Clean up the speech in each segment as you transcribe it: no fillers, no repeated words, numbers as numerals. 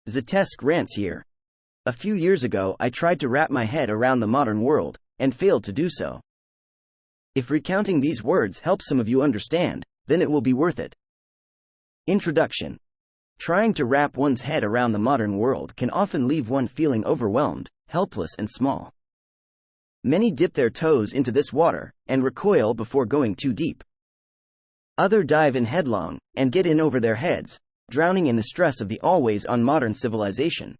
Zetesk rants here. A few years ago, I tried to wrap my head around the modern world, and failed to do so. If recounting these words helps some of you understand, then it will be worth it. Introduction. Trying to wrap one's head around the modern world can often leave one feeling overwhelmed, helpless, and small. Many dip their toes into this water, and recoil before going too deep. Others dive in headlong, and get in over their heads, drowning in the stress of the always-on modern civilization.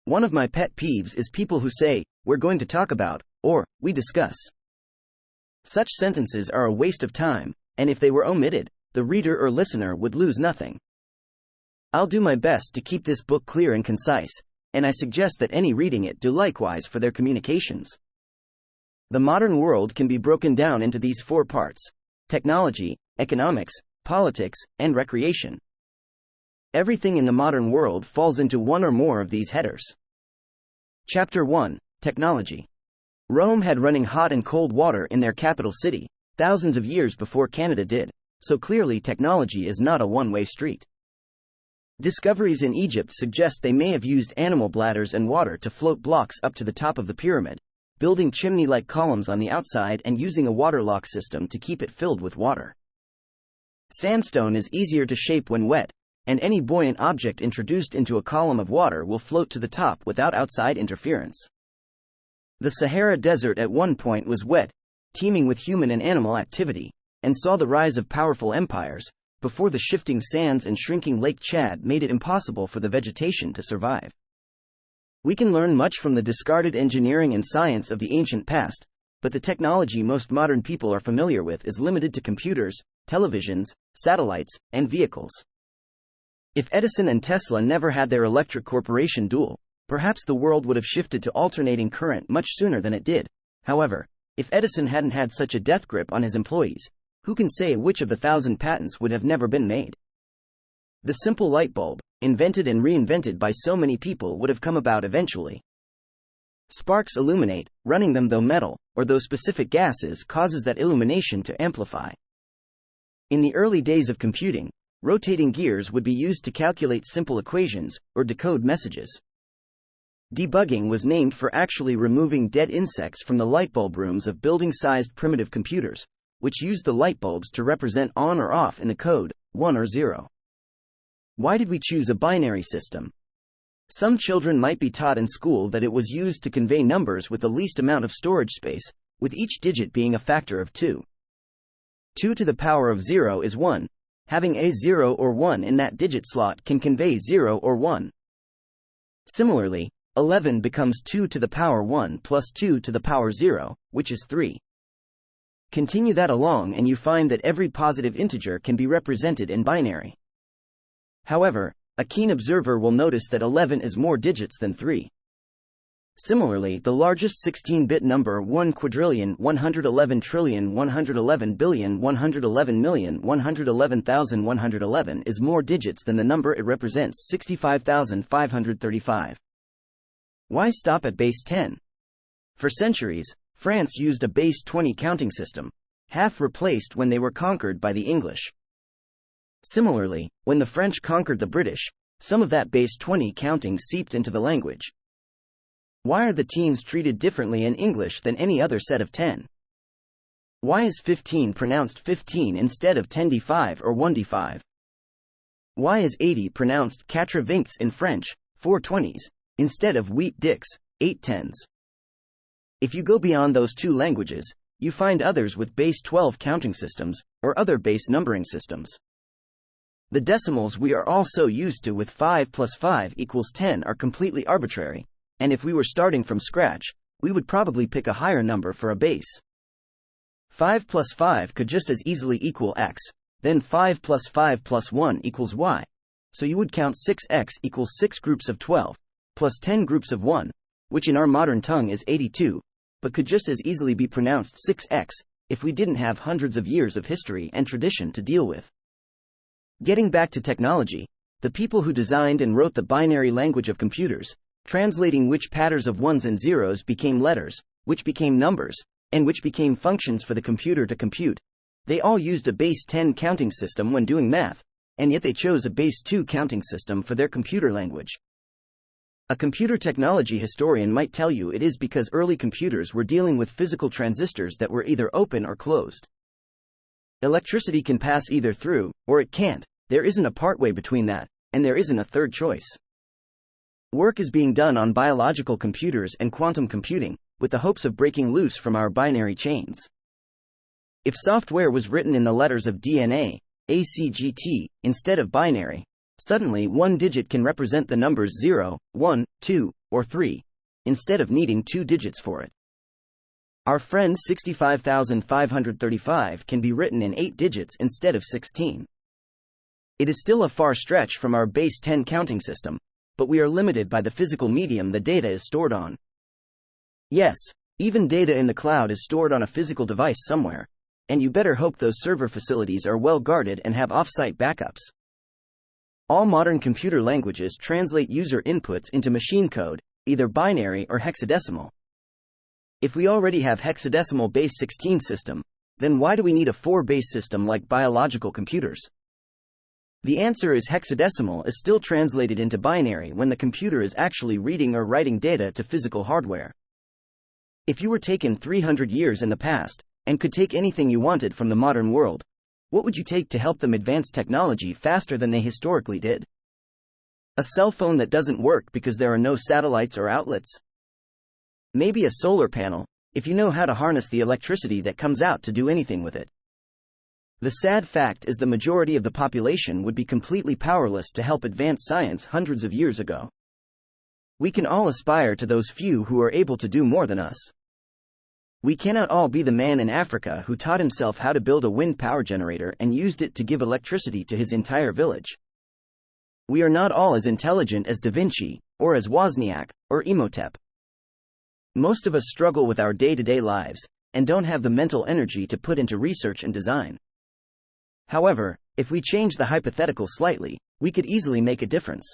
One of my pet peeves is people who say, "We're going to talk about," or "we discuss." Such sentences are a waste of time, and if they were omitted, the reader or listener would lose nothing. I'll do my best to keep this book clear and concise, and I suggest that any reading it do likewise for their communications. The modern world can be broken down into these 4 parts: technology, economics, politics, and recreation. Everything in the modern world falls into one or more of these headers. Chapter 1: Technology. Rome had running hot and cold water in their capital city, thousands of years before Canada did, so clearly technology is not a one-way street. Discoveries in Egypt suggest they may have used animal bladders and water to float blocks up to the top of the pyramid, building chimney-like columns on the outside and using a waterlock system to keep it filled with water. Sandstone is easier to shape when wet, and any buoyant object introduced into a column of water will float to the top without outside interference. The Sahara Desert at one point was wet, teeming with human and animal activity, and saw the rise of powerful empires, before the shifting sands and shrinking Lake Chad made it impossible for the vegetation to survive. We can learn much from the discarded engineering and science of the ancient past, but the technology most modern people are familiar with is limited to computers, televisions, satellites, and vehicles. If Edison and Tesla never had their electric corporation duel, perhaps the world would have shifted to alternating current much sooner than it did. However, if Edison hadn't had such a death grip on his employees, who can say which of the 1,000 patents would have never been made? The simple light bulb, invented and reinvented by so many people, would have come about eventually. Sparks illuminate, running them though metal, or though specific gases causes that illumination to amplify. In the early days of computing, rotating gears would be used to calculate simple equations, or decode messages. Debugging was named for actually removing dead insects from the lightbulb rooms of building-sized primitive computers, which used the light bulbs to represent on or off in the code, 1 or 0. Why did we choose a binary system? Some children might be taught in school that it was used to convey numbers with the least amount of storage space, with each digit being a factor of 2. 2 to the power of 0 is 1. Having a 0 or 1 in that digit slot can convey 0 or 1. Similarly, 11 becomes 2 to the power 1 plus 2 to the power 0, which is 3. Continue that along and you find that every positive integer can be represented in binary. However, a keen observer will notice that 11 is more digits than 3. Similarly, the largest 16-bit number 1,111,111,111,111,111 is more digits than the number it represents, 65,535. Why stop at base 10? For centuries, France used a base 20 counting system, half replaced when they were conquered by the English. Similarly, when the French conquered the British, some of that base 20 counting seeped into the language. Why are the teens treated differently in English than any other set of 10? Why is 15 pronounced 15 instead of 10d5 or 1d5? Why is 80 pronounced 80 in French, 420s, instead of 8 10s? If you go beyond those two languages, you find others with base 12 counting systems, or other base numbering systems. The decimals we are all so used to with 5 plus 5 equals 10 are completely arbitrary, and if we were starting from scratch, we would probably pick a higher number for a base. 5 plus 5 could just as easily equal x, then 5 plus 5 plus 1 equals y. So you would count 6x equals 6 groups of 12, plus 10 groups of 1, which in our modern tongue is 82, but could just as easily be pronounced 6x, if we didn't have hundreds of years of history and tradition to deal with. Getting back to technology, the people who designed and wrote the binary language of computers, translating which patterns of ones and zeros became letters, which became numbers, and which became functions for the computer to compute, they all used a base 10 counting system when doing math, and yet they chose a base 2 counting system for their computer language. A computer technology historian might tell you it is because early computers were dealing with physical transistors that were either open or closed. Electricity can pass either through, or it can't. There isn't a partway between that, and there isn't a third choice. Work is being done on biological computers and quantum computing, with the hopes of breaking loose from our binary chains. If software was written in the letters of DNA, ACGT, instead of binary, suddenly one digit can represent the numbers 0, 1, 2, or 3, instead of needing 2 digits for it. Our friend 65,535 can be written in 8 digits instead of 16. It is still a far stretch from our base 10 counting system, but we are limited by the physical medium the data is stored on. Yes, even data in the cloud is stored on a physical device somewhere, and you better hope those server facilities are well guarded and have off-site backups. All modern computer languages translate user inputs into machine code, either binary or hexadecimal. If we already have hexadecimal base 16 system, then why do we need a 4-base system like biological computers? The answer is hexadecimal is still translated into binary when the computer is actually reading or writing data to physical hardware. If you were taken 300 years in the past, and could take anything you wanted from the modern world, what would you take to help them advance technology faster than they historically did? A cell phone that doesn't work because there are no satellites or outlets? Maybe a solar panel, if you know how to harness the electricity that comes out to do anything with it. The sad fact is the majority of the population would be completely powerless to help advance science hundreds of years ago. We can all aspire to those few who are able to do more than us. We cannot all be the man in Africa who taught himself how to build a wind power generator and used it to give electricity to his entire village. We are not all as intelligent as Da Vinci, or as Wozniak, or Imhotep. Most of us struggle with our day-to-day lives, and don't have the mental energy to put into research and design. However, if we change the hypothetical slightly, we could easily make a difference.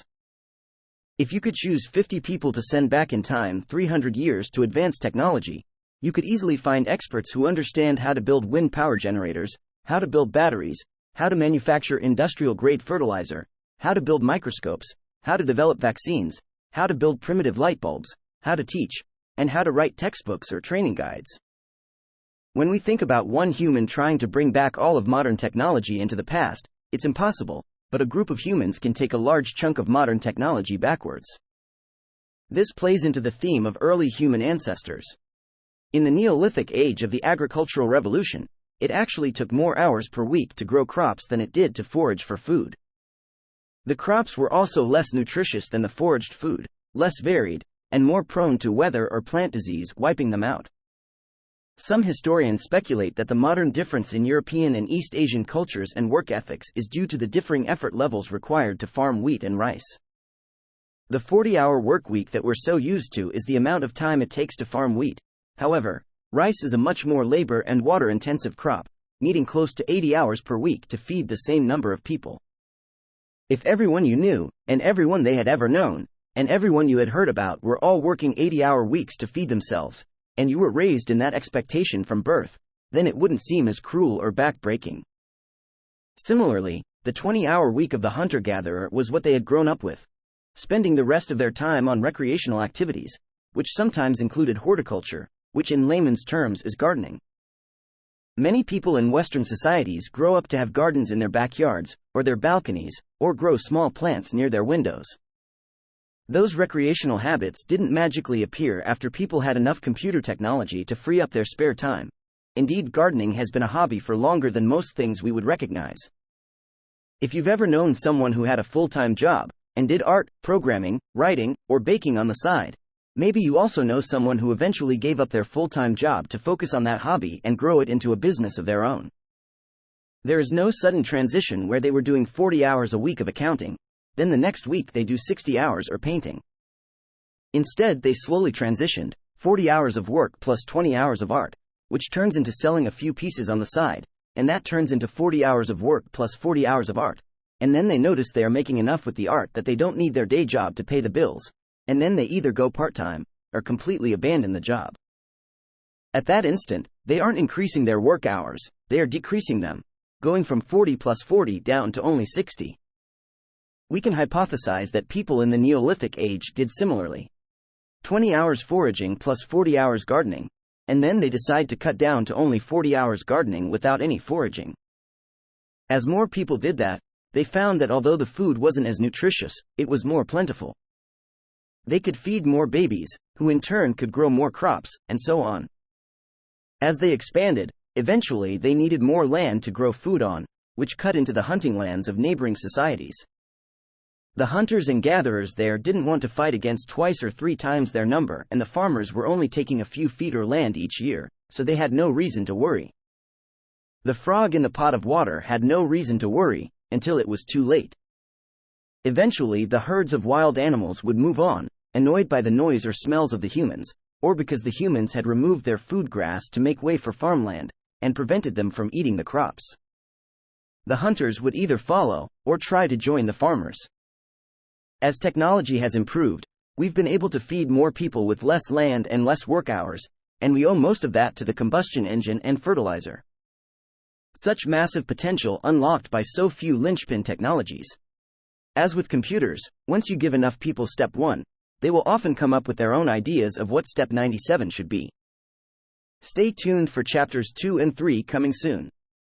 If you could choose 50 people to send back in time 300 years to advance technology, you could easily find experts who understand how to build wind power generators, how to build batteries, how to manufacture industrial-grade fertilizer, how to build microscopes, how to develop vaccines, how to build primitive light bulbs, how to teach, and how to write textbooks or training guides. When we think about one human trying to bring back all of modern technology into the past, it's impossible, but a group of humans can take a large chunk of modern technology backwards. This plays into the theme of early human ancestors. In the Neolithic age of the agricultural revolution, it actually took more hours per week to grow crops than it did to forage for food. The crops were also less nutritious than the foraged food, less varied, and more prone to weather or plant disease wiping them out. Some historians speculate that the modern difference in European and East Asian cultures and work ethics is due to the differing effort levels required to farm wheat and rice. The 40-hour work week that we're so used to is the amount of time it takes to farm wheat. However, rice is a much more labor and water-intensive crop, needing close to 80 hours per week to feed the same number of people. If everyone you knew, and everyone they had ever known, and everyone you had heard about were all working 80-hour weeks to feed themselves, and you were raised in that expectation from birth, then it wouldn't seem as cruel or back-breaking. Similarly, the 20-hour week of the hunter-gatherer was what they had grown up with, spending the rest of their time on recreational activities, which sometimes included horticulture, which in layman's terms is gardening. Many people in Western societies grow up to have gardens in their backyards, or their balconies, or grow small plants near their windows. Those recreational habits didn't magically appear after people had enough computer technology to free up their spare time. Indeed, gardening has been a hobby for longer than most things we would recognize. If you've ever known someone who had a full-time job, and did art, programming, writing, or baking on the side, maybe you also know someone who eventually gave up their full-time job to focus on that hobby and grow it into a business of their own. There is no sudden transition where they were doing 40 hours a week of accounting, then the next week they do 60 hours or painting. Instead, they slowly transitioned, 40 hours of work plus 20 hours of art, which turns into selling a few pieces on the side, and that turns into 40 hours of work plus 40 hours of art, and then they notice they are making enough with the art that they don't need their day job to pay the bills, and then they either go part-time, or completely abandon the job. At that instant, they aren't increasing their work hours, they are decreasing them. going from 40 plus 40 down to only 60. We can hypothesize that people in the Neolithic age did similarly. 20 hours foraging plus 40 hours gardening, and then they decide to cut down to only 40 hours gardening without any foraging. As more people did that, they found that although the food wasn't as nutritious, it was more plentiful. They could feed more babies, who in turn could grow more crops, and so on. As they expanded, eventually they needed more land to grow food on, which cut into the hunting lands of neighboring societies. The hunters and gatherers there didn't want to fight against 2 or 3 times their number, and the farmers were only taking a few feet or land each year, so they had no reason to worry. The frog in the pot of water had no reason to worry, until it was too late. Eventually the herds of wild animals would move on, annoyed by the noise or smells of the humans, or because the humans had removed their food grass to make way for farmland, and prevented them from eating the crops. The hunters would either follow, or try to join the farmers. As technology has improved, we've been able to feed more people with less land and less work hours, and we owe most of that to the combustion engine and fertilizer. Such massive potential unlocked by so few linchpin technologies. As with computers, once you give enough people step 1, they will often come up with their own ideas of what step 97 should be. Stay tuned for chapters 2 and 3 coming soon.